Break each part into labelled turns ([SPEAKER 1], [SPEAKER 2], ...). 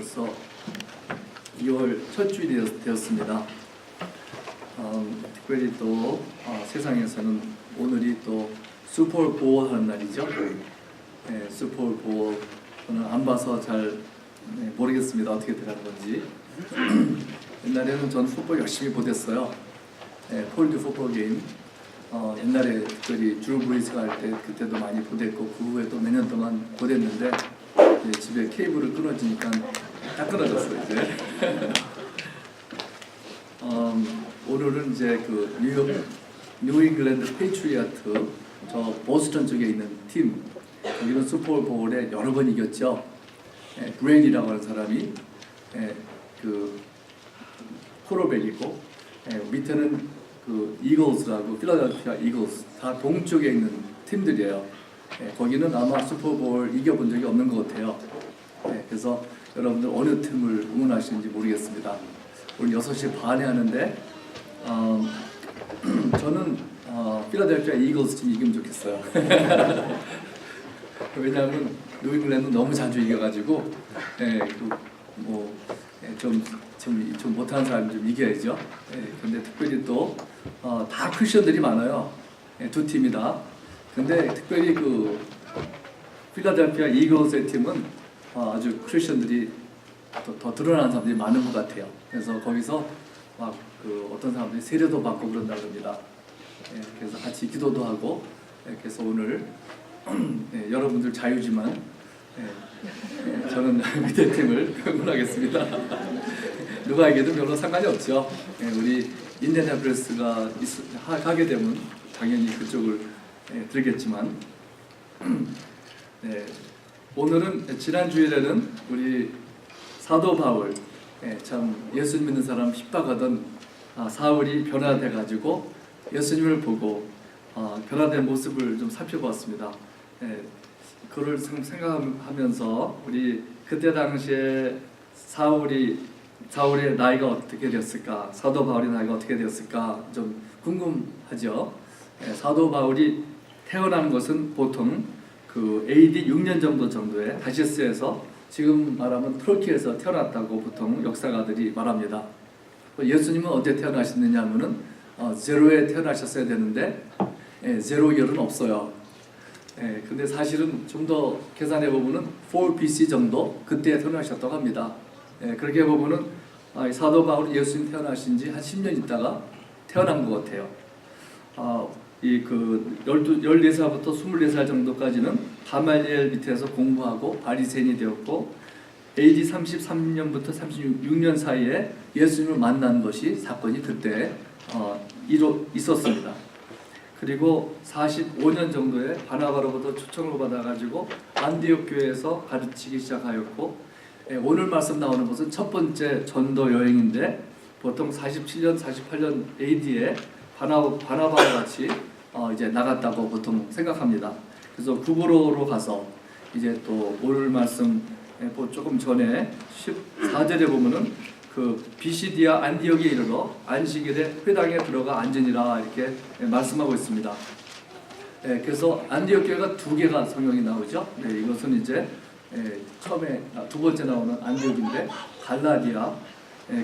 [SPEAKER 1] 벌써 2월 첫 주일이 되었습니다. 특별히 또 세상에서는 오늘이 또 슈퍼볼 하는 날이죠. 네, 슈퍼볼 저는 안 봐서 잘 모르겠습니다. 어떻게 들어가는 건지. 옛날에는 전 풋볼 열심히 보댔어요. 폴드 풋볼 게임. 옛날에 특별히 주 브리즈가 할 때 그때도 많이 보댔고 그 후에도 몇 년 동안 보댔는데 집에 케이블을 끊어지니까 다 끊어졌어요 이제. 오늘은 이제 그 뉴 잉글랜드 페이트리어트 저 보스턴 쪽에 있는 팀 거기는 슈퍼볼에 여러 번 이겼죠. 브레이디라고 하는 사람이 그 코로백이고 밑에는 그 이글스라고 필라델피아 이글스 다 동쪽에 있는 팀들이에요. 거기는 아마 슈퍼볼 이겨본 적이 없는 것 같아요. 그래서 여러분들 어느 팀을 응원하시는지 모르겠습니다. 오늘 6시 반에 하는데 저는 필라델피아 이글스 팀이 이기면 좋겠어요. 왜냐하면 뉴 잉글랜드 너무 자주 이겨가지고 좀 못하는 사람이 좀 이겨야죠. 근데 특별히 또 다 크리스천들이 많아요. 두 팀이 다. 근데 특별히 그 필라델피아 이글스의 팀은 아주 크리스천들이 더 드러나는 사람들이 많은 것 같아요. 그래서 거기서 막 그 어떤 사람들이 세례도 받고 그런다고 합니다. 그래서 같이 기도도 하고 그래서 오늘 여러분들 자유지만 저는 밑에 팀을 응원하겠습니다. 누가 이겨도 별로 상관이 없죠. 우리 인디애나폴리스가 하게 되면 당연히 그쪽을 들겠지만 오늘은 지난 주일에는 우리 사도 바울 참 예수 믿는 사람 핍박하던 사울이 변화돼가지고 예수님을 보고 변화된 모습을 좀 살펴보았습니다. 그걸 생각하면서 우리 그때 당시에 사울의 나이가 어떻게 되었을까, 사도 바울의 나이가 어떻게 되었을까 좀 궁금하죠. 사도 바울이 태어난 것은 보통 그 AD 6년 정도에 다시스에서 지금 말하면 터키에서 태어났다고 보통 역사가들이 말합니다. 예수님은 언제 태어나셨느냐 하면은 제로에 태어나셨어야 되는데 제로 열은 없어요. 근데 사실은 좀 더 계산해 보면은 4 BC 정도 그때 태어나셨다고 합니다. 그렇게 보면은 사도 바울이 예수님 태어나신 지 한 10년 있다가 태어난 것 같아요. 그 14살부터 24살 정도까지는 가말리엘 밑에서 공부하고 바리새인이 되었고 AD 33년부터 36년 사이에 예수님을 만난 것이 사건이 그때 있었습니다. 그리고 45년 정도에 바나바로부터 초청을 받아가지고 안디옥 교회에서 가르치기 시작하였고 오늘 말씀 나오는 것은 첫 번째 전도 여행인데 보통 47년, 48년 AD에 바나바와 같이 이제 나갔다고 보통 생각합니다. 그래서 구브로로 가서 이제 또 오늘 말씀 조금 전에 14절에 보면은 그 비시디아 안디옥에 이르러 안식일에 회당에 들어가 앉으니라 이렇게 말씀하고 있습니다. 그래서 안디옥 교회가 두 개가 성경이 나오죠. 이것은 이제 처음에 두 번째 나오는 안디옥인데 갈라디아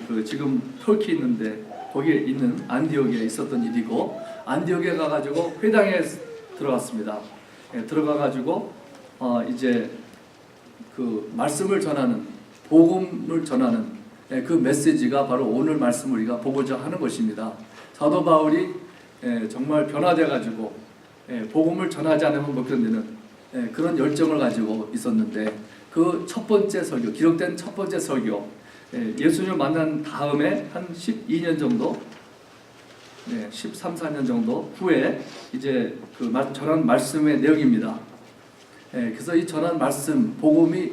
[SPEAKER 1] 그 지금 터키 있는데 거기에 있는 안디옥에 있었던 일이고 안디옥에 가가지고 회당에 들어갔습니다. 들어가가지고 이제 그 말씀을 전하는 복음을 전하는 그 메시지가 바로 오늘 말씀 우리가 보고자 하는 것입니다. 사도 바울이 정말 변화돼가지고 복음을 전하지 않으면 못 견디는 그런 열정을 가지고 있었는데 그 첫 번째 설교, 기록된 첫 번째 설교 예수님을 만난 다음에 한 12년 정도 13, 14년 정도 후에 이제 그 전한 말씀의 내용입니다. 그래서 이 전한 말씀, 복음이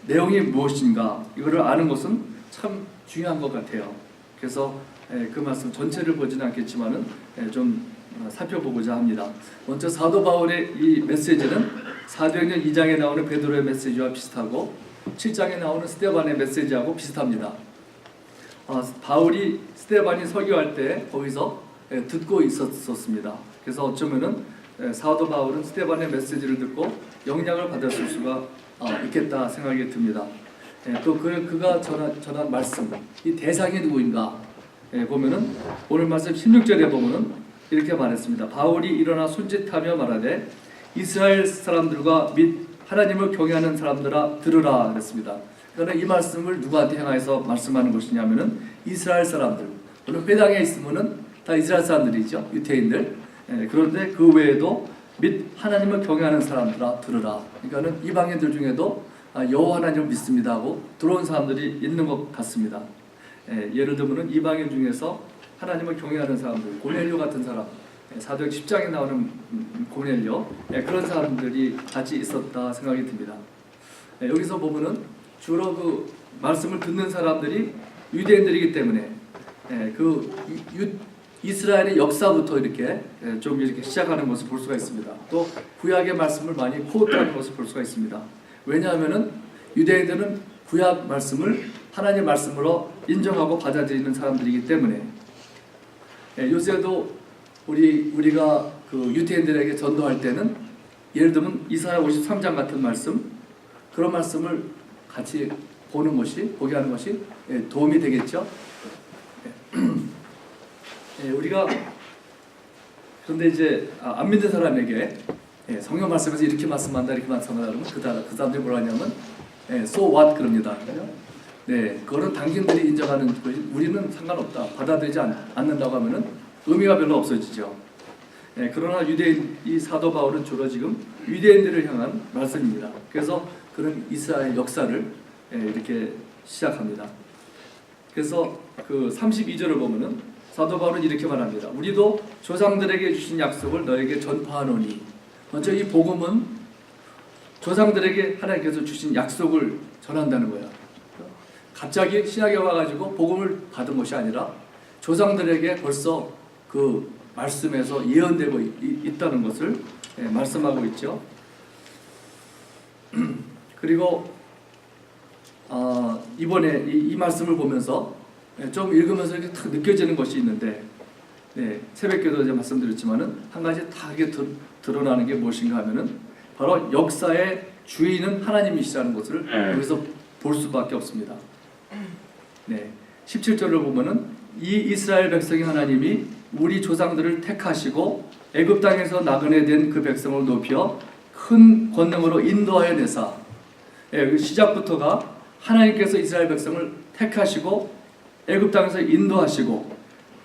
[SPEAKER 1] 내용이 무엇인가 이거를 아는 것은 참 중요한 것 같아요. 그래서 그 말씀 전체를 보지는 않겠지만은 좀 살펴보고자 합니다. 먼저 사도 바울의 이 메시지는 사도행전 2장에 나오는 베드로의 메시지와 비슷하고 7장에 나오는 스데반의 메시지하고 비슷합니다. 바울이 스데반이 설교할 때 거기서 듣고 있었습니다. 그래서 어쩌면은 사도 바울은 스데반의 메시지를 듣고 영향을 받았을 수가 있겠다 생각이 듭니다. 또 그가 전한 말씀, 이 대상이 누구인가 보면은 오늘 말씀 16절에 보면은 이렇게 말했습니다. 바울이 일어나 손짓하며 말하되 이스라엘 사람들과 및 하나님을 경외하는 사람들아 들으라 그랬습니다. 그러나 이 말씀을 누구한테 향해서 말씀하는 것이냐면은 이스라엘 사람들. 오늘 회당에 있으면은 다 이스라엘 사람들이죠, 유대인들. 그런데 그 외에도 및 하나님을 경외하는 사람들아 들으라. 그러니까는 이방인들 중에도 여호와 하나님을 믿습니다 하고 들어온 사람들이 있는 것 같습니다. 예를 들면 이방인 중에서 하나님을 경외하는 사람들, 고넬료 같은 사람, 사도행 10장에 나오는 고넬료, 그런 사람들이 같이 있었다 생각이 듭니다. 여기서 보면은 주로 그 말씀을 듣는 사람들이 유대인들이기 때문에 이스라엘의 역사부터 이렇게 좀 이렇게 시작하는 것을 볼 수가 있습니다. 또 구약의 말씀을 많이 코트하는 것을 볼 수가 있습니다. 왜냐하면은 유대인들은 구약 말씀을 하나님의 말씀으로 인정하고 받아들이는 사람들이기 때문에 요새도 우리가 그 유대인들에게 전도할 때는 예를 들면 이사야 53장 같은 말씀, 그런 말씀을 같이 보게 하는 것이 도움이 되겠죠. 우리가 그런데 이제 안 믿는 사람에게 성경 말씀에서 이렇게 말씀한다 이렇게 말씀한다 그러면 그 사람들이 뭐라 하냐면 so what 그럽니다. 그거는 당신들이 인정하는 것이 우리는 상관없다, 받아들이지 않는다고 하면은 의미가 별로 없어지죠. 그러나 유대인 이 사도 바울은 주로 지금 유대인들을 향한 말씀입니다. 그래서 그런 이스라엘 역사를 이렇게 시작합니다. 그래서 그 32절을 보면은 사도 바울은 이렇게 말합니다. 우리도 조상들에게 주신 약속을 너에게 전파하노니. 먼저 이 복음은 조상들에게 하나님께서 주신 약속을 전한다는 거예요. 갑자기 신약에 와가지고 복음을 받은 것이 아니라 조상들에게 벌써 그 말씀에서 예언되고 있다는 것을 말씀하고 있죠. 그리고 이번에 이 말씀을 보면서 좀 읽으면서 이렇게 딱 느껴지는 것이 있는데, 새벽기도 이제 말씀드렸지만은 한 가지 다 이게 드러나는 게 무엇인가 하면은 바로 역사의 주인은 하나님이시라는 것을 여기서 볼 수밖에 없습니다. 17절을 보면은 이 이스라엘 백성이 하나님이 우리 조상들을 택하시고 애굽 땅에서 나그네 된 그 백성을 높여 큰 권능으로 인도하여 내사. 시작부터가 하나님께서 이스라엘 백성을 택하시고 애굽 땅에서 인도하시고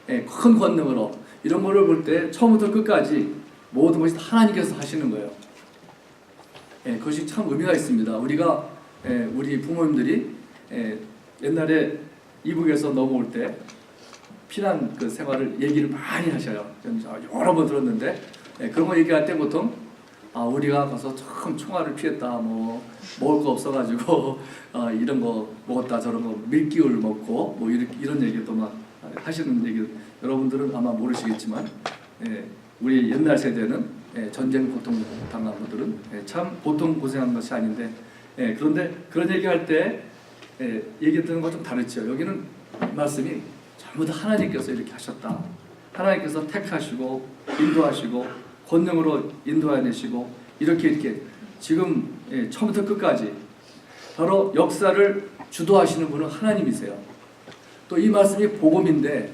[SPEAKER 1] 큰 권능으로, 이런 거를 볼 때 처음부터 끝까지 모든 것이 다 하나님께서 하시는 거예요. 그것이 참 의미가 있습니다. 우리 부모님들이 옛날에 이북에서 넘어올 때 피난 그 생활을 얘기를 많이 하셔요. 여러 번 들었는데 그런 거 얘기할 때 보통 우리가 가서 참 총알을 피했다, 뭐 먹을 거 없어가지고 이런 거 먹었다, 저런 거 밀기울 먹고 뭐 이런 얘기도 막 하시는 얘기, 여러분들은 아마 모르시겠지만 우리 옛날 세대는 전쟁 고통 당한 분들은 참 보통 고생한 것이 아닌데, 그런데 그런 얘기할 때 얘기 듣는 건 좀 다르죠. 여기는 말씀이 전부 다 하나님께서 이렇게 하셨다, 하나님께서 택하시고 인도하시고 권능으로 인도해내시고 이렇게 지금 처음부터 끝까지 바로 역사를 주도하시는 분은 하나님이세요. 또 이 말씀이 복음인데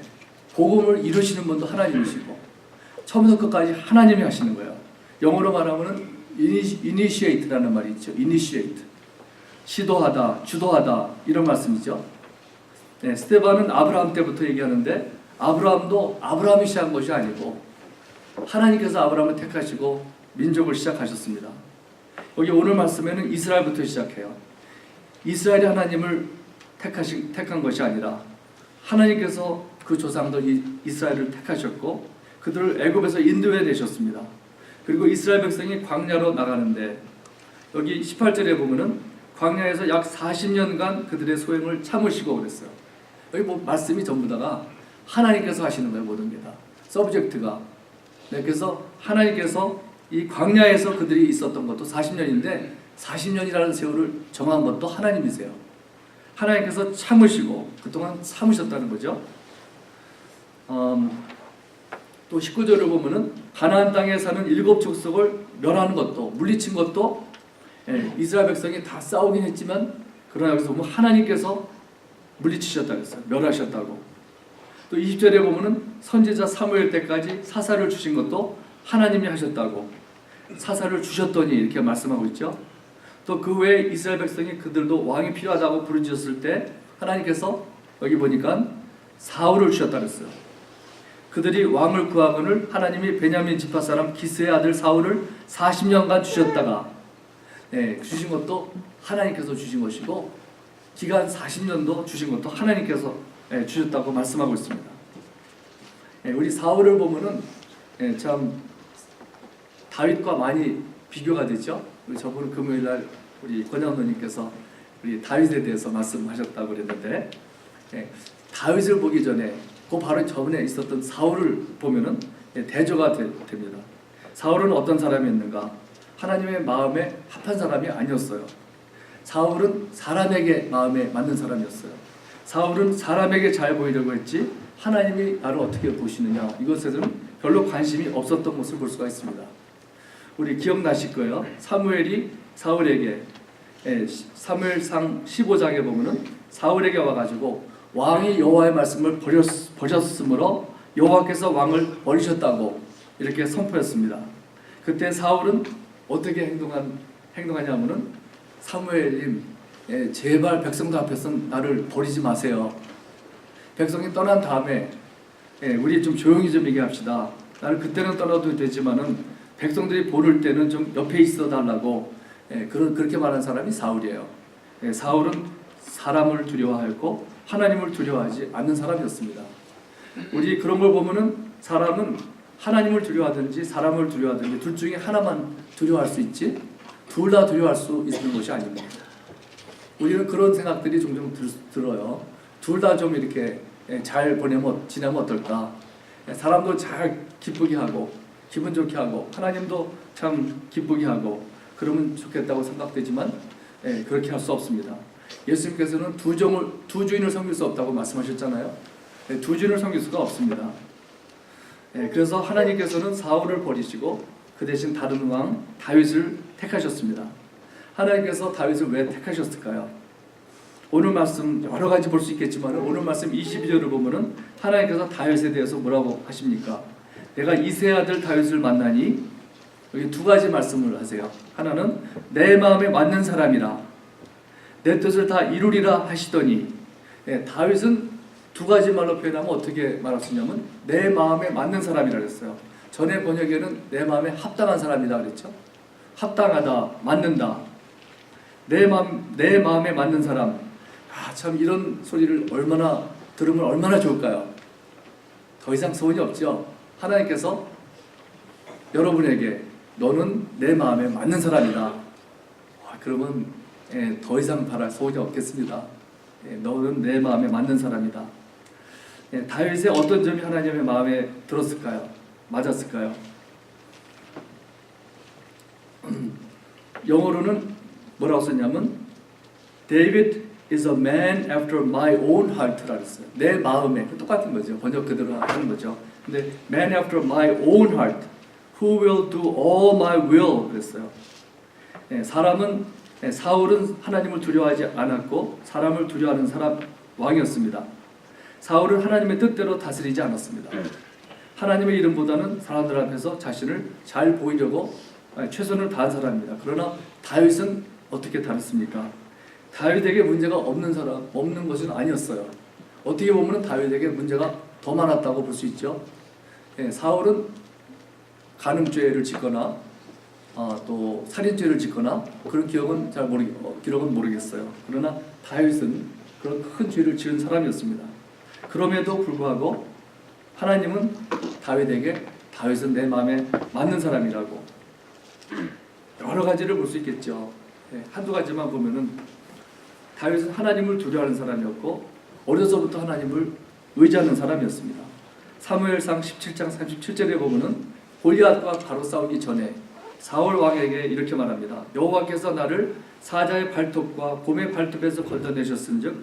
[SPEAKER 1] 복음을 이루시는 분도 하나님이시고 처음부터 끝까지 하나님이 하시는 거예요. 영어로 말하면 initiate라는 말이 있죠. initiate, 시도하다, 주도하다, 이런 말씀이죠. 스데반은 아브라함 때부터 얘기하는데 아브라함도 아브라함이 시작한 것이 아니고 하나님께서 아브라함을 택하시고 민족을 시작하셨습니다. 여기 오늘 말씀에는 이스라엘부터 시작해요. 이스라엘이 하나님을 택한 것이 아니라 하나님께서 그 조상들 이스라엘을 택하셨고 그들을 애굽에서 인도해 내셨습니다. 그리고 이스라엘 백성이 광야로 나가는데 여기 18절에 보면은 광야에서 약 40년간 그들의 소행을 참으시고 그랬어요. 여기 말씀이 전부 다가 하나님께서 하시는 거예요. 모든 게 다 서브젝트가. 그래서 하나님께서 이 광야에서 그들이 있었던 것도 40년인데 40년이라는 세월을 정한 것도 하나님이세요. 하나님께서 참으시고 그동안 참으셨다는 거죠. 또 19절을 보면은 가나안 땅에 사는 7 족속을 멸하는 것도, 물리친 것도 이스라엘 백성이 다 싸우긴 했지만 그러나 여기서 보면 하나님께서 물리치셨다고 했어요. 멸하셨다고. 또 20절에 보면은 선지자 사무엘 때까지 사사를 주신 것도 하나님이 하셨다고. 사사를 주셨더니 이렇게 말씀하고 있죠. 또 그 외에 이스라엘 백성이 그들도 왕이 필요하다고 부르짖었을 때 하나님께서 여기 보니까 사울을 주셨다고 했어요. 그들이 왕을 구하거늘 하나님이 베냐민 지파 사람 기스의 아들 사울을 40년간 주셨다가 주신 것도 하나님께서 주신 것이고 기간 40년도 주신 것도 하나님께서 주셨다고 말씀하고 있습니다. 우리 사울을 보면은 참 다윗과 많이 비교가 되죠. 우리 저번 금요일날 우리 권양도님께서 우리 다윗에 대해서 말씀하셨다고 그랬는데 다윗을 보기 전에 그 바로 저번에 있었던 사울을 보면은 대조가 됩니다. 사울은 어떤 사람이었는가? 하나님의 마음에 합한 사람이 아니었어요. 사울은 사람에게 마음에 맞는 사람이었어요. 사울은 사람에게 잘 보이려고 했지 하나님이 나를 어떻게 보시느냐 이것에는 별로 관심이 없었던 것을 볼 수가 있습니다. 우리 기억나실 거예요. 사무엘이 사울에게 사무엘상 15장에 보면은 사울에게 와가지고 왕이 여호와의 말씀을 버렸으므로 여호와께서 왕을 버리셨다고 이렇게 선포했습니다. 그때 사울은 어떻게 행동하냐면은 사무엘님 제발 백성들 앞에서 나를 버리지 마세요. 백성이 떠난 다음에 우리 좀 조용히 좀 얘기합시다. 나를 그때는 떠나도 되지만은 백성들이 보를 때는 좀 옆에 있어 달라고 그렇게 말한 사람이 사울이에요. 사울은 사람을 두려워하였고 하나님을 두려워하지 않는 사람이었습니다. 우리 그런 걸 보면은 사람은 하나님을 두려워하든지 사람을 두려워하든지 둘 중에 하나만 두려워할 수 있지 둘 다 두려워할 수 있는 것이 아닙니다. 우리는 그런 생각들이 종종 들어요. 둘 다 좀 이렇게 잘 지내면 어떨까? 사람도 잘 기쁘게 하고 기분 좋게 하고 하나님도 참 기쁘게 하고 그러면 좋겠다고 생각되지만 그렇게 할 수 없습니다. 예수님께서는 두 주인을 섬길 수 없다고 말씀하셨잖아요. 두 주인을 섬길 수가 없습니다. 그래서 하나님께서는 사울을 버리시고 그 대신 다른 왕 다윗을 택하셨습니다. 하나님께서 다윗을 왜 택하셨을까요? 오늘 말씀 여러 가지 볼 수 있겠지만 오늘 말씀 22절을 보면은 하나님께서 다윗에 대해서 뭐라고 하십니까? 내가 이새의 아들 다윗을 만나니 여기 두 가지 말씀을 하세요. 하나는 내 마음에 맞는 사람이라 내 뜻을 다 이루리라 하시더니 다윗은 두 가지 말로 표현하면 어떻게 말할 수 있냐면 내 마음에 맞는 사람이라 그랬어요. 전에 번역에는 내 마음에 합당한 사람이다 그랬죠. 합당하다, 맞는다. 내 마음에 맞는 사람. 참 이런 소리를 들으면 얼마나 좋을까요? 더 이상 소원이 없죠. 하나님께서 여러분에게 너는 내 마음에 맞는 사람이다. 그러면 더 이상 바랄 소원이 없겠습니다. 너는 내 마음에 맞는 사람이다. 다윗의 어떤 점이 하나님의 마음에 들었을까요? 맞았을까요? 영어로는 뭐라고 썼냐면 David is a man after my own heart라 했어요. 내 마음에 똑같은 거죠. 번역 그대로 하는 거죠. 근데 man after my own heart who will do all my will 그랬어요. 사울은 하나님을 두려워하지 않았고 사람을 두려워하는 사람 왕이었습니다. 사울은 하나님의 뜻대로 다스리지 않았습니다. 하나님의 이름보다는 사람들 앞에서 자신을 잘 보이려고 최선을 다한 사람입니다. 그러나 다윗은 어떻게 다뤘습니까? 다윗에게 문제가 없는 것은 아니었어요. 어떻게 보면 다윗에게 문제가 더 많았다고 볼 수 있죠. 사울은 간음죄를 짓거나 또 살인죄를 짓거나 그런 기록은 모르겠어요. 그러나 다윗은 그런 큰 죄를 지은 사람이었습니다. 그럼에도 불구하고 하나님은 다윗은 내 마음에 맞는 사람이라고 여러 가지를 볼 수 있겠죠. 한두 가지만 보면은 다윗은 하나님을 두려워하는 사람이었고 어려서부터 하나님을 의지하는 사람이었습니다. 사무엘상 17장 37절에 보면은 골리앗과 바로 싸우기 전에 사울 왕에게 이렇게 말합니다. 여호와께서 나를 사자의 발톱과 곰의 발톱에서 건져내셨은즉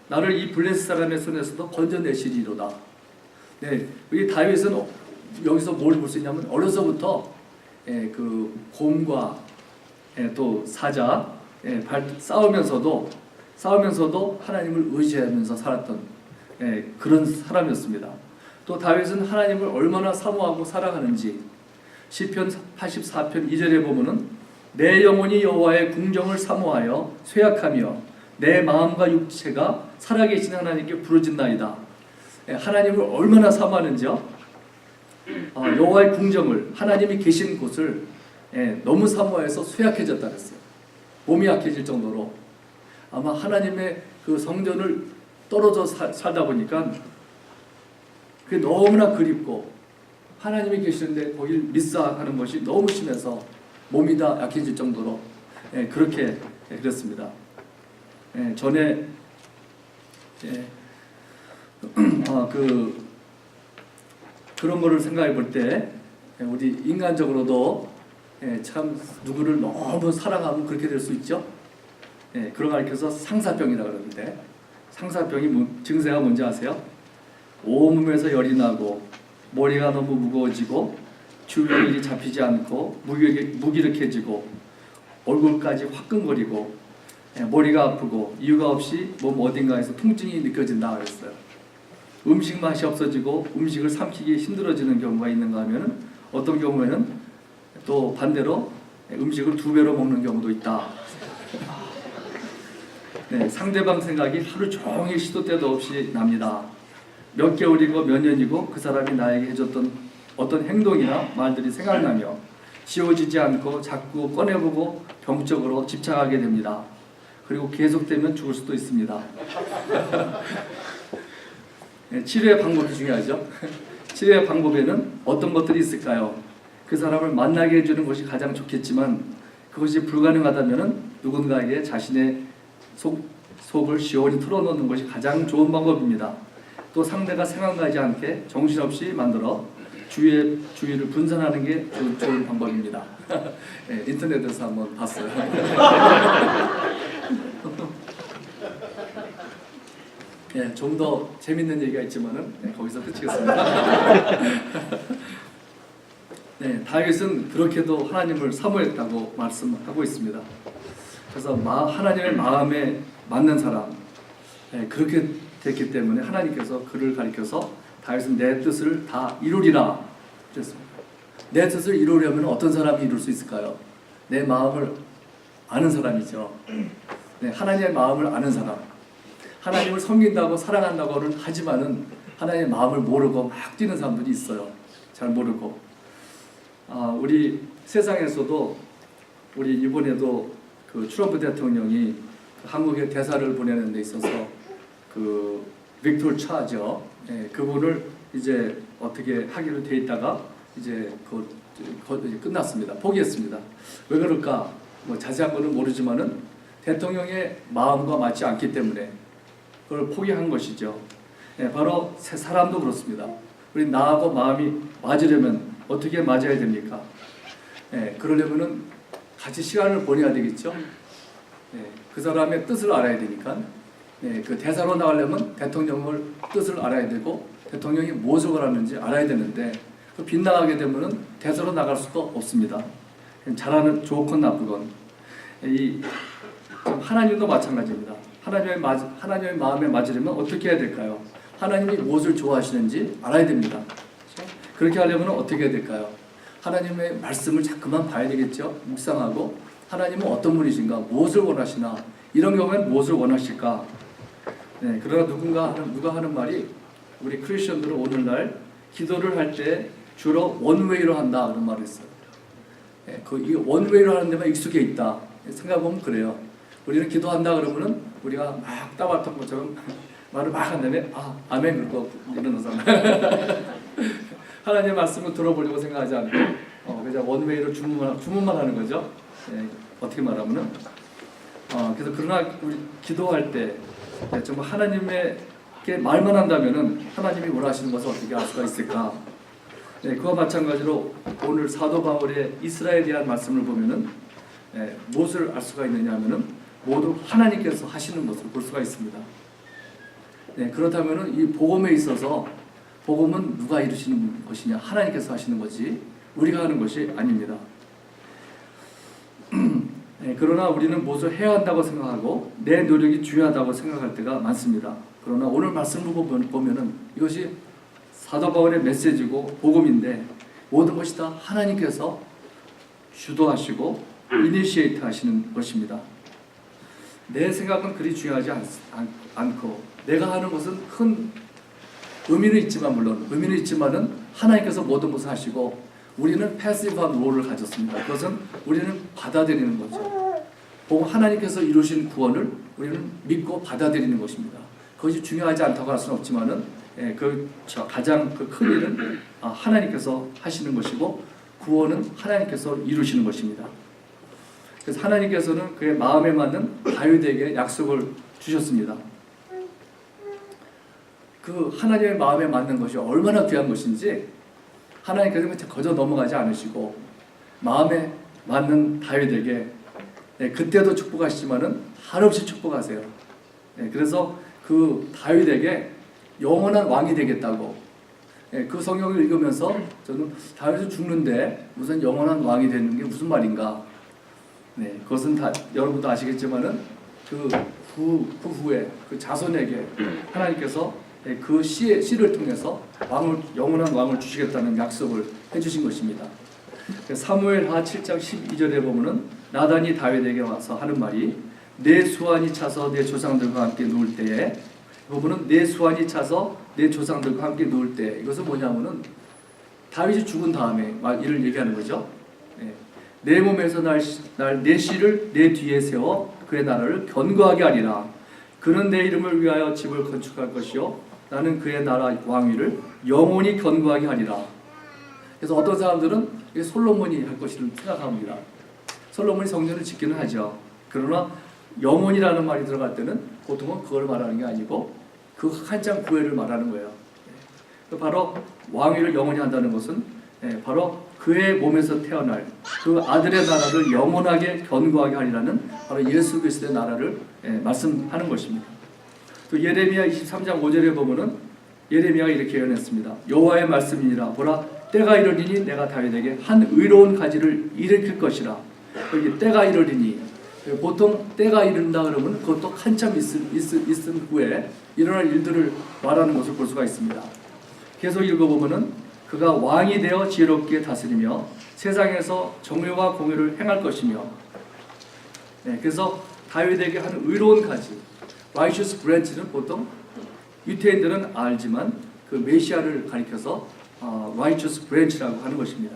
[SPEAKER 1] 나를 이 블레셋 사람의 손에서도 건져내시리로다. 이 다윗은 여기서 뭘 볼 수 있냐면 어려서부터 그 곰과 또 사자 싸우면서도 하나님을 의지하면서 살았던 그런 사람이었습니다. 또 다윗은 하나님을 얼마나 사모하고 사랑하는지 시편 84편 2절에 보면은 내 영혼이 여호와의 궁정을 사모하여 쇠약하며 내 마음과 육체가 살아계신 하나님께 부르짖나이다. 하나님을 얼마나 사모하는지요? 여호와의 궁정을, 하나님이 계신 곳을 너무 사모해서 쇠약해졌다 그랬어요. 몸이 약해질 정도로. 아마 하나님의 그 성전을 떨어져 살다 보니까 그게 너무나 그립고 하나님이 계시는데 거길 미스하는 것이 너무 심해서 몸이 다 약해질 정도로 그렇게 그랬습니다. 전에 그런 거를 생각해 볼 때 우리 인간적으로도 참 누구를 너무 사랑하면 그렇게 될 수 있죠. 그런 거 가르쳐서 상사병이라고 그러는데 상사병이 증세가 뭔지 아세요? 온몸에서 열이 나고 머리가 너무 무거워지고 주변 일이 잡히지 않고 무기력해지고 얼굴까지 화끈거리고 머리가 아프고 이유가 없이 몸 어딘가에서 통증이 느껴진다 그랬어요. 음식 맛이 없어지고 음식을 삼키기 힘들어지는 경우가 있는가 하면 어떤 경우에는 또 반대로 음식을 2배로 먹는 경우도 있다. 상대방 생각이 하루 종일 시도 때도 없이 납니다. 몇 개월이고 몇 년이고 그 사람이 나에게 해줬던 어떤 행동이나 말들이 생각나며 지워지지 않고 자꾸 꺼내보고 병적으로 집착하게 됩니다. 그리고 계속되면 죽을 수도 있습니다. 치료의 방법이 중요하죠. 치료의 방법에는 어떤 것들이 있을까요? 그 사람을 만나게 해주는 것이 가장 좋겠지만 그것이 불가능하다면 누군가에게 자신의 속을 시원히 털어놓는 것이 가장 좋은 방법입니다. 또 상대가 생각나지 않게 정신없이 만들어 주의를 분산하는 게 좋은 방법입니다. 인터넷에서 한번 봤어요. 좀 더 재밌는 얘기가 있지만은 거기서 끝이겠습니다. 다윗은 그렇게도 하나님을 사모했다고 말씀하고 있습니다. 그래서 하나님의 마음에 맞는 사람, 그렇게 됐기 때문에 하나님께서 그를 가리켜서 다윗은 내 뜻을 다 이루리라 그랬습니다. 내 뜻을 이루려면 어떤 사람이 이룰 수 있을까요? 내 마음을 아는 사람이죠. 하나님의 마음을 아는 사람. 하나님을 섬긴다고 사랑한다고는 하지만은 하나님의 마음을 모르고 막 뛰는 사람들이 있어요. 잘 모르고. 우리 세상에서도 우리 이번에도 그 트럼프 대통령이 한국에 대사를 보내는 데 있어서 그 빅토르 차죠. 그분을 이제 어떻게 하기로 돼 있다가 이제 끝났습니다. 포기했습니다. 왜 그럴까? 뭐 자세한 거는 모르지만은 대통령의 마음과 맞지 않기 때문에 그걸 포기한 것이죠. 바로 사람도 그렇습니다. 우리 나하고 마음이 맞으려면 어떻게 맞아야 됩니까? 그러려면은 같이 시간을 보내야 되겠죠. 그 사람의 뜻을 알아야 되니까. 그 대사로 나가려면 대통령을 뜻을 알아야 되고 대통령이 무엇을 원하는지 알아야 되는데 그 빗나가게 되면은 대사로 나갈 수도 없습니다. 잘하는 좋건 나쁘건 하나님도 마찬가지입니다. 하나님의 마음에 맞으려면 어떻게 해야 될까요? 하나님이 무엇을 좋아하시는지 알아야 됩니다. 그렇게 하려면 어떻게 해야 될까요? 하나님의 말씀을 자꾸만 봐야 되겠죠. 묵상하고 하나님은 어떤 분이신가, 무엇을 원하시나, 이런 경우에는 무엇을 원하실까. 그러나 누가 하는 말이 우리 크리스천들은 오늘날 기도를 할 때 주로 원웨이로 한다 그런 말을 했어요. 이 원웨이로 하는 데만 익숙해 있다. 생각해보면 그래요. 우리는 기도한다 그러면은 우리가 막 따봤던 것처럼 말을 막 한 다음에 아멘 그러고 이러는 사람. 하나님의 말씀을 들어보려고 생각하지 않고 그냥 원웨이로 주문만 하는 거죠. 어떻게 말하면은 그래서 그러나 우리 기도할 때 정말 하나님에게 말만 한다면은 하나님이 원하시는 것을 어떻게 알 수가 있을까? 그와 마찬가지로 오늘 사도 바울의 이스라엘에 대한 말씀을 보면은 무엇을 알 수가 있느냐 하면은 모두 하나님께서 하시는 것을 볼 수가 있습니다. 그렇다면은 이 복음에 있어서 복음은 누가 이루시는 것이냐? 하나님께서 하시는 거지 우리가 하는 것이 아닙니다. 그러나 우리는 무엇을 해야 한다고 생각하고 내 노력이 중요하다고 생각할 때가 많습니다. 그러나 오늘 말씀을 보면은 이것이 사도 바울의 메시지고 복음인데 모든 것이 다 하나님께서 주도하시고 이니시에이트 하시는 것입니다. 내 생각은 그리 중요하지 않고 내가 하는 것은 큰 의미는 있지만 물론 의미는 있지만은 하나님께서 모든 것을 하시고 우리는 패시브한 롤을 가졌습니다. 그것은 우리는 받아들이는 거죠. 하나님께서 이루신 구원을 우리는 믿고 받아들이는 것입니다. 그것이 중요하지 않다고 할 수는 없지만은 가장 큰 일은 하나님께서 하시는 것이고 구원은 하나님께서 이루시는 것입니다. 그래서 하나님께서는 그의 마음에 맞는 다윗에게 약속을 주셨습니다. 그 하나님의 마음에 맞는 것이 얼마나 귀한 것인지 하나님께서 거저 넘어가지 않으시고 마음에 맞는 다윗에게 그때도 축복하시지만은 한없이 축복하세요. 그래서 그 다윗에게 영원한 왕이 되겠다고 그 성경을 읽으면서 저는 다윗은 죽는데 무슨 영원한 왕이 되는 게 무슨 말인가? 그것은 다 여러분도 아시겠지만은 그 후에 그 자손에게 하나님께서 그 씨를 통해서 영원한 왕을 주시겠다는 약속을 해주신 것입니다. 사무엘하 7장 12절에 보면은 나단이 다윗에게 와서 하는 말이 내 수완이 차서 내 조상들과 함께 누울 때에 보면은 내 수완이 차서 내 조상들과 함께 누울 때 이것은 뭐냐면은 다윗이 죽은 다음에 이를 얘기하는 거죠. 내 몸에서 내 씨를 내 뒤에 세워 그의 나라를 견고하게 하리라. 그는 내 이름을 위하여 집을 건축할 것이요 나는 그의 나라 왕위를 영원히 견고하게 하리라. 그래서 어떤 사람들은 솔로몬이 할 것이라고 생각합니다. 솔로몬이 성전을 짓기는 하죠. 그러나 영원이라는 말이 들어갈 때는 보통은 그걸 말하는 게 아니고 그 한장 구애를 말하는 거예요. 바로 왕위를 영원히 한다는 것은 바로 그의 몸에서 태어날 그 아들의 나라를 영원하게 견고하게 하리라는 바로 예수 그리스도의 나라를 말씀하는 것입니다. 또 예레미야 23장 5절에 보면은 예레미야가 이렇게 예언했습니다. 여호와의 말씀이니라 보라 때가 이르리니 내가 다윗에게 한 의로운 가지를 일으킬 것이라. 여기 때가 이르리니 보통 때가 이른다 그러면 그것도 한참 있은 후에 일어날 일들을 말하는 것을 볼 수가 있습니다. 계속 읽어보면은 그가 왕이 되어 지혜롭게 다스리며 세상에서 정의와 공의를 행할 것이며 그래서 다윗에게 한 의로운 가지 righteous branch는 보통 유태인들은 알지만 그 메시아를 가리켜서 righteous branch라고 하는 것입니다.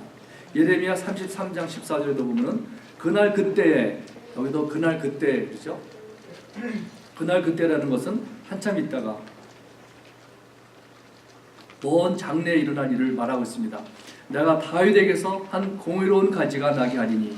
[SPEAKER 1] 예레미야 33장 14절에도 보면은 그날 그때에 여기도 그날 그때 그렇죠? 그날 그때라는 것은 한참 있다가 먼 장래에 일어날 일을 말하고 있습니다. 내가 다윗에게서 한 공의로운 가지가 나게 하리니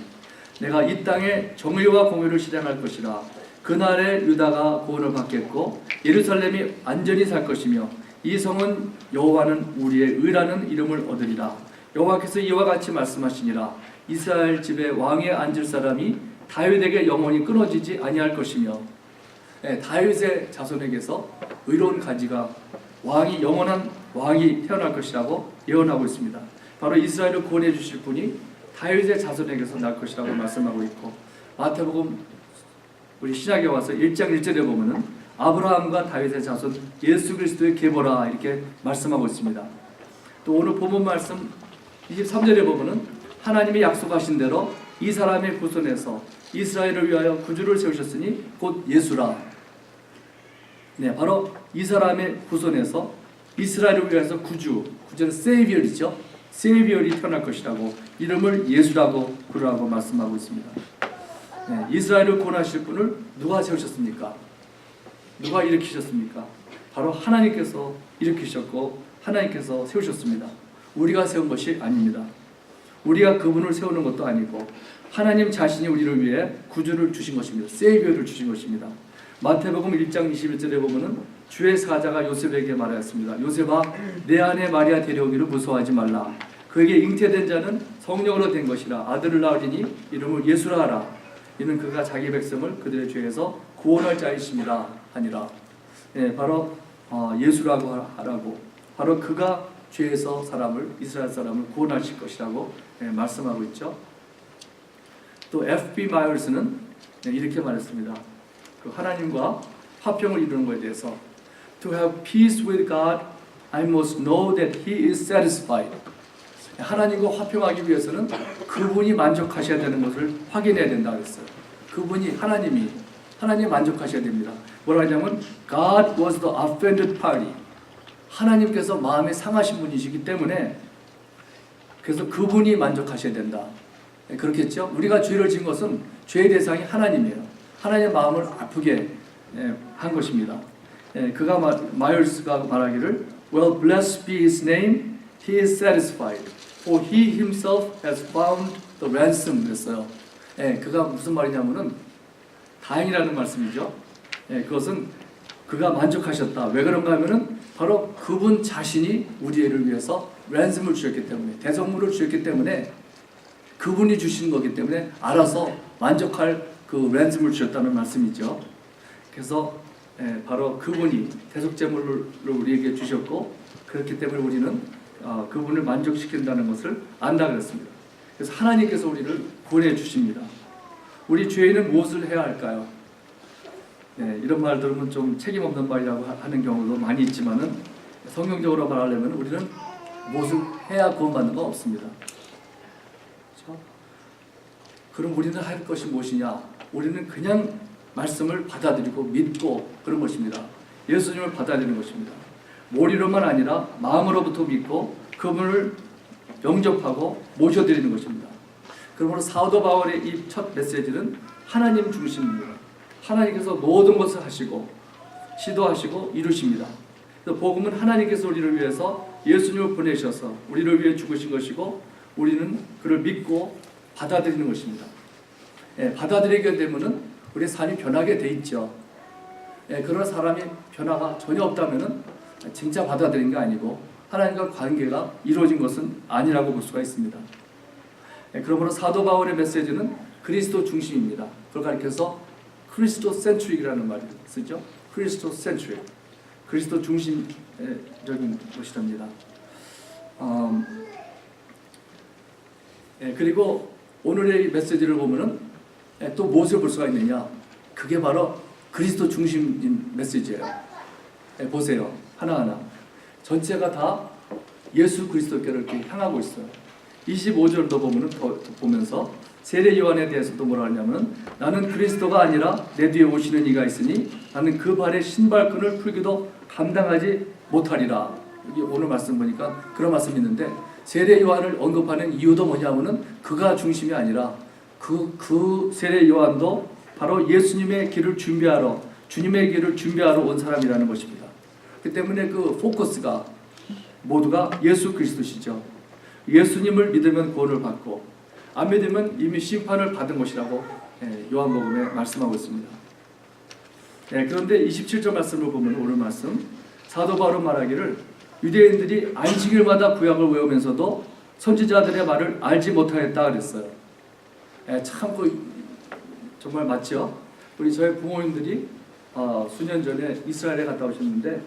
[SPEAKER 1] 내가 이 땅에 정의와 공의를 실행할 것이라. 그날에 유다가 구원을 받겠고 예루살렘이 안전히 살 것이며 이 성은 여호와는 우리의 의라는 이름을 얻으리라. 여호와께서 이와 같이 말씀하시니라. 이스라엘 집에 왕에 앉을 사람이 다윗에게 영원히 끊어지지 아니할 것이며 다윗의 자손에게서 의로운 가지가 왕이 영원한 왕이 태어날 것이라고 예언하고 있습니다. 바로 이스라엘을 구원해 주실 분이 다윗의 자손에게서 날 것이라고 말씀하고 있고 마태복음 우리 신약에 와서 1장 1절에 보면은 아브라함과 다윗의 자손 예수 그리스도의 계보라 이렇게 말씀하고 있습니다. 또 오늘 본문 말씀 23절에 보면은 하나님이 약속하신 대로 이 사람의 후손에서 이스라엘을 위하여 구주를 세우셨으니 곧 예수라. 바로 이 사람의 후손에서 이스라엘을 위해서 구주는 세이비얼이죠. 세이비얼이 태어날 것이라고 이름을 예수라고 부르라고 말씀하고 있습니다. 이스라엘을 구원하실 분을 누가 세우셨습니까? 누가 일으키셨습니까? 바로 하나님께서 일으키셨고 하나님께서 세우셨습니다. 우리가 세운 것이 아닙니다. 우리가 그분을 세우는 것도 아니고 하나님 자신이 우리를 위해 구주를 주신 것입니다. 세이비어를 주신 것입니다. 마태복음 1장 21절에 보면은 주의 사자가 요셉에게 말하였습니다. 요셉아 내 아내 마리아 데려오기를 무서워하지 말라. 그에게 잉태된 자는 성령으로 된 것이라. 아들을 낳으리니 이름을 예수라 하라. 이는 그가 자기 백성을 그들의 죄에서 구원할 자이심이라 하니라. 바로 예수라고 하라고 바로 그가 죄에서 이스라엘 사람을 구원하실 것이라고 말씀하고 있죠. 또 F.B. 마이어스는 이렇게 말했습니다. 그 하나님과 화평을 이루는 것에 대해서 To have peace with God, I must know that He is satisfied. 하나님과 화평하기 위해서는 그분이 만족하셔야 되는 것을 확인해야 된다 그랬어요. 그분이 하나님 만족하셔야 됩니다. 뭐라 하냐면 God was the offended party. 하나님께서 마음이 상하신 분이시기 때문에 그래서 그분이 만족하셔야 된다. 그렇겠죠? 우리가 죄를 지은 것은 죄의 대상이 하나님이에요. 하나님의 마음을 아프게 한 것입니다. 그가 마이얼스가 말하기를 Well, blessed be His name, He is satisfied, for He Himself has found the ransom. 그랬어요. 그가 무슨 말이냐면은 다행이라는 말씀이죠. 그것은 그가 만족하셨다. 왜 그런가 하면은 바로 그분 자신이 우리를 위해서 랜섬을 주셨기 때문에, 대성물을 주셨기 때문에, 그분이 주신 거기 때문에 알아서 만족할 그 랜섬을 주셨다는 말씀이죠. 그래서 바로 그분이 대속제물을 우리에게 주셨고, 그렇기 때문에 우리는 그분을 만족시킨다는 것을 안다 그랬습니다. 그래서 하나님께서 우리를 구원해 주십니다. 우리 죄인은 무엇을 해야 할까요? 이런 말 들으면 좀 책임 없는 말이라고 하는 경우도 많이 있지만은 성경적으로 말하려면 우리는 무엇을 해야 구원받는 건 없습니다. 그렇죠? 그럼 우리는 할 것이 무엇이냐? 우리는 그냥 말씀을 받아들이고 믿고 그런 것입니다. 예수님을 받아들이는 것입니다. 머리로만 아니라 마음으로부터 믿고 그분을 영접하고 모셔드리는 것입니다. 그러므로 사도 바울의 이 첫 메시지는 하나님 중심입니다. 하나님께서 모든 것을 하시고 시도하시고 이루십니다. 그래서 복음은 하나님께서 우리를 위해서 예수님을 보내셔서 우리를 위해 죽으신 것이고 우리는 그를 믿고 받아들이는 것입니다. 받아들이게 되면은 우리의 삶이 변하게 돼 있죠. 그러나 사람이 변화가 전혀 없다면은 진짜 받아들인 게 아니고 하나님과 관계가 이루어진 것은 아니라고 볼 수가 있습니다. 그러므로 사도 바울의 메시지는 그리스도 중심입니다. 그걸 가리켜서 크리스토 센트릭이라는 말을 쓰죠. 크리스토 센트릭, 그리스도 중심적인 것이랍니다. 그리고 오늘의 메시지를 보면은 또 무엇을 볼 수가 있느냐? 그게 바로 그리스도 중심인 메시지예요. 보세요, 하나하나 전체가 다 예수 그리스도께로 이렇게 향하고 있어요. 25절도 보면서 세례 요한에 대해서도 뭐라 하냐면 나는 그리스도가 아니라 내 뒤에 오시는 이가 있으니 나는 그 발의 신발끈을 풀기도 감당하지 못하리라. 여기 오늘 말씀 보니까 그런 말씀이 있는데 세례 요한을 언급하는 이유도 뭐냐면은 그가 중심이 아니라 그 세례 요한도 바로 예수님의 길을 준비하러 주님의 길을 준비하러 온 사람이라는 것입니다. 그 때문에 그 포커스가 모두가 예수 그리스도시죠. 예수님을 믿으면 구원을 받고 안 믿으면 이미 심판을 받은 것이라고 요한복음에 말씀하고 있습니다. 그런데 27절 말씀을 보면 오늘 말씀 사도 바울은 말하기를 유대인들이 안식일마다 구약을 외우면서도 선지자들의 말을 알지 못하였다 그랬어요. 참 정말 맞죠? 우리 저희 부모님들이 수년 전에 이스라엘에 갔다 오셨는데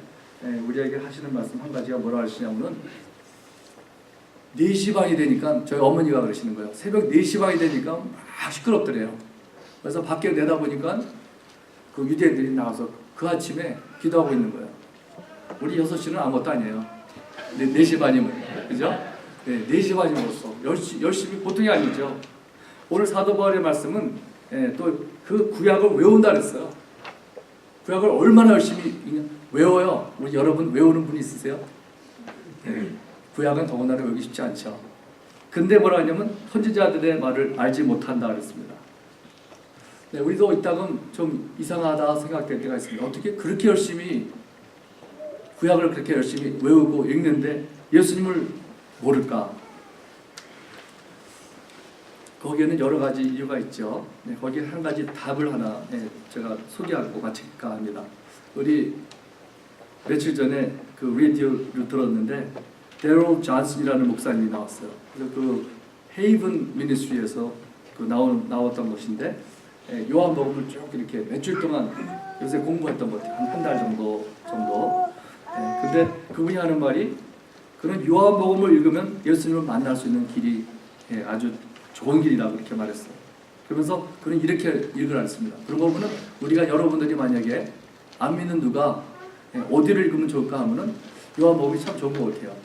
[SPEAKER 1] 우리에게 하시는 말씀 한 가지가 뭐라 하시냐면은 4시 반이 되니까 저희 어머니가 그러시는 거예요. 새벽 4시 반이 되니까 막 시끄럽더래요. 그래서 밖에 내다보니까 그 유대인들이 나와서 그 아침에 기도하고 있는 거예요. 우리 6시는 아무것도 아니에요. 4시 반이면 그죠? 4시 반이면서 열심히 보통이 아니죠. 오늘 사도 바울의 말씀은 또 그 구약을 외운다 그랬어요. 구약을 얼마나 열심히 외워요. 우리 여러분 외우는 분 있으세요? 구약은 더군다나 외우기 쉽지 않죠. 근데 뭐라 하냐면 선지자들의 말을 알지 못한다 그랬습니다. 우리도 이따금 좀 이상하다 생각될 때가 있습니다. 어떻게 그렇게 열심히 구약을 그렇게 열심히 외우고 읽는데 예수님을 모를까? 거기에는 여러 가지 이유가 있죠. 거기에 한 가지 답을 하나 제가 소개하고 마칠까 합니다. 우리 며칠 전에 그 라디오를 들었는데 데럴 존슨이라는 목사님이 나왔어요. 그래서 그 헤이븐 미니스트리에서 나왔던 것인데 요한복음을 쭉 이렇게 며칠 동안 요새 공부했던 것 같아요. 한 달 정도. 근데 그분이 하는 말이 그런 요한복음을 읽으면 예수님을 만날 수 있는 길이 아주 좋은 길이라고 그렇게 말했어요. 그러면서 그는 이렇게 읽으라 했습니다. 그러고 보면 우리가 여러분들이 만약에 안 믿는 누가 어디를 읽으면 좋을까 하면은 요한복음이 참 좋은 것 같아요.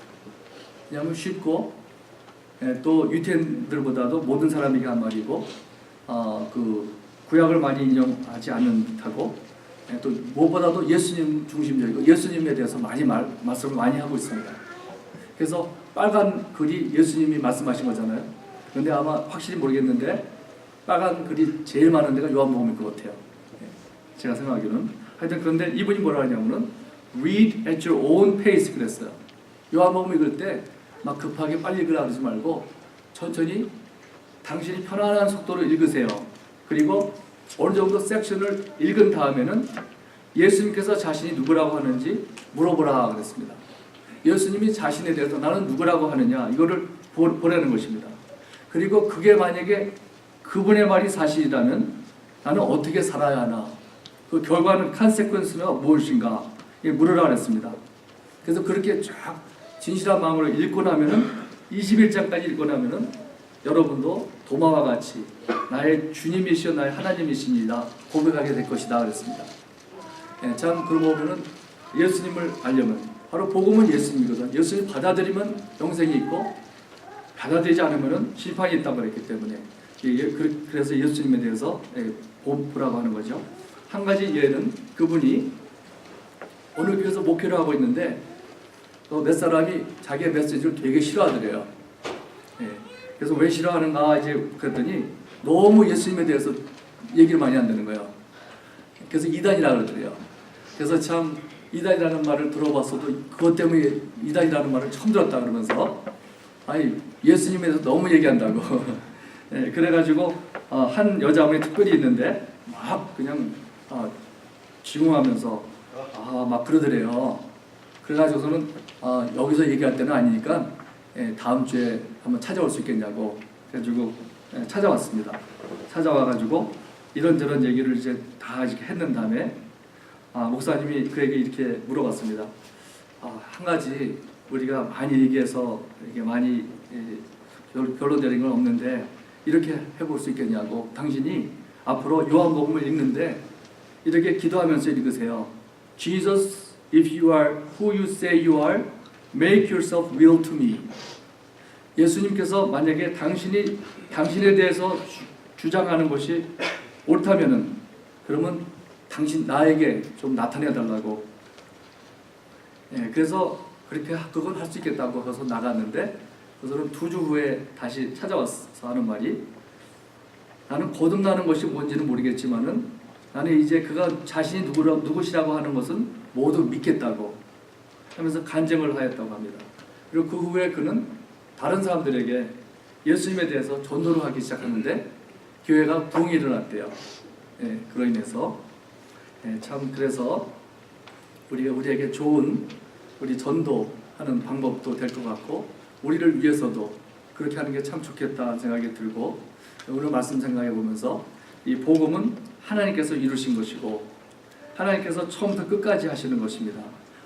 [SPEAKER 1] 왜냐하면 쉽고 또 유태인들보다도 모든 사람에게 한 말이고 그 구약을 많이 인용하지 않는 듯하고 또 무엇보다도 예수님 중심적이고 예수님에 대해서 많이 말씀을 많이 하고 있습니다. 그래서 빨간 글이 예수님이 말씀하신 거잖아요. 그런데 아마 확실히 모르겠는데 빨간 글이 제일 많은 데가 요한복음일 것 같아요. 제가 생각하기로는. 하여튼 그런데 이분이 뭐라 하냐면은 read at your own pace 그랬어요. 요한복음 읽을 때 막 급하게 빨리 읽으라 그러지 말고 천천히 당신이 편안한 속도로 읽으세요. 그리고 어느 정도 섹션을 읽은 다음에는 예수님께서 자신이 누구라고 하는지 물어보라 그랬습니다. 예수님이 자신에 대해서 나는 누구라고 하느냐 이거를 보라는 것입니다. 그리고 그게 만약에 그분의 말이 사실이라면 나는 어떻게 살아야 하나 그 결과는 컨세퀀스가 무엇인가 물으라 그랬습니다. 그래서 그렇게 쫙 진실한 마음으로 읽고 나면은 21장까지 읽고 나면은 여러분도 도마와 같이 나의 주님이시여 나의 하나님이시니라 고백하게 될 것이다 그랬습니다. 참 그러고 보면은 예수님을 알려면 바로 복음은 예수님이거든. 예수님 받아들이면 영생이 있고 받아들이지 않으면은 심판이 있다고 그랬기 때문에 그래서 예수님에 대해서 보라고 하는 거죠. 한 가지 예는 그분이 오늘 교회에서 목회를 하고 있는데 몇 사람이 자기의 메시지를 되게 싫어하더래요. 그래서 왜 싫어하는가 이제 그랬더니 너무 예수님에 대해서 얘기를 많이 한다는 거예요. 그래서 이단이라 그러더래요. 그래서 참 이단이라는 말을 들어봤어도 그것 때문에 이단이라는 말을 처음 들었다 그러면서 아니 예수님에 대해서 너무 얘기한다고. 그래가지고 한 여자분이 특별히 있는데 막 그냥 지공하면서 막 그러더래요. 그래가지고서는 여기서 얘기할 때는 아니니까 다음 주에 한번 찾아올 수 있겠냐고 그래가지고 찾아왔습니다. 찾아와가지고 이런저런 얘기를 이제 다 이렇게 했는 다음에 목사님이 그에게 이렇게 물어봤습니다. 한 가지 우리가 많이 얘기해서 이게 많이 결론 내린 건 없는데 이렇게 해볼 수 있겠냐고 당신이 앞으로 요한복음을 읽는데 이렇게 기도하면서 읽으세요. Jesus, if you are who you say you are, make yourself real to me. 예수님께서 만약에 당신에 대해서 주장하는 것이 옳다면은 그러면 당신 나에게 좀 나타내 달라고. 그래서 그렇게 그걸 할 수 있겠다고 해서 나갔는데 그래서는 2주 후에 다시 찾아와서 하는 말이 나는 거듭나는 것이 뭔지는 모르겠지만은 나는 이제 그가 자신이 누구시라고 하는 것은 모두 믿겠다고 하면서 간증을 하였다고 합니다. 그리고 그 후에 그는 다른 사람들에게 예수님에 대해서 전도를 하기 시작하는데 교회가 부흥이 일어났대요. 그로 인해서 참 그래서 우리에게 좋은 우리 전도하는 방법도 될 것 같고 우리를 위해서도 그렇게 하는 게 참 좋겠다 생각이 들고 오늘 말씀 생각해 보면서 이 복음은 하나님께서 이루신 것이고 하나님께서 처음부터 끝까지 하시는 것입니다.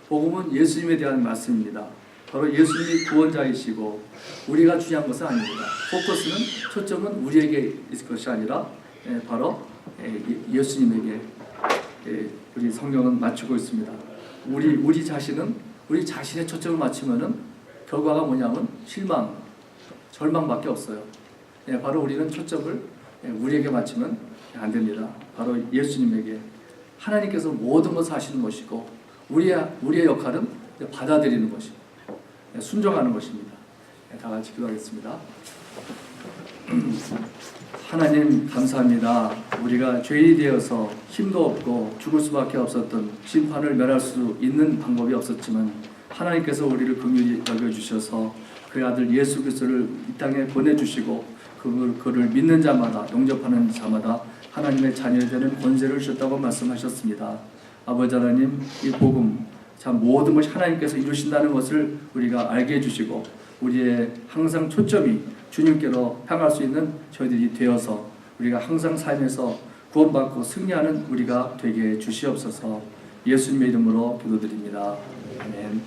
[SPEAKER 1] 복음은 예수님에 대한 말씀입니다. 바로 예수님이 구원자이시고 우리가 중요한 것은 아닙니다. 포커스는 초점은 우리에게 있을 것이 아니라 바로 예수님에게 우리 성경은 맞추고 있습니다. 우리 자신은 우리 자신의 초점을 맞추면은 결과가 뭐냐면 실망, 절망밖에 없어요. 바로 우리는 초점을 우리에게 맞추면 안 됩니다. 바로 예수님에게 하나님께서 모든 것을 하시는 것이고 우리의 역할은 받아들이는 것이고 순종하는 것입니다. 다 같이 기도하겠습니다. 하나님 감사합니다. 우리가 죄인이 되어서 힘도 없고 죽을 수밖에 없었던 심판을 면할 수 있는 방법이 없었지만 하나님께서 우리를 긍휼히 여겨주셔서 그 아들 예수 그리스도를 이 땅에 보내주시고 그를 믿는 자마다 영접하는 자마다 하나님의 자녀가 되는 권세를 주셨다고 말씀하셨습니다. 아버지 하나님 이 복음 참 모든 것이 하나님께서 이루신다는 것을 우리가 알게 해주시고 우리의 항상 초점이 주님께로 향할 수 있는 저희들이 되어서 우리가 항상 삶에서 구원받고 승리하는 우리가 되게 해주시옵소서. 예수님의 이름으로 기도드립니다. 아멘.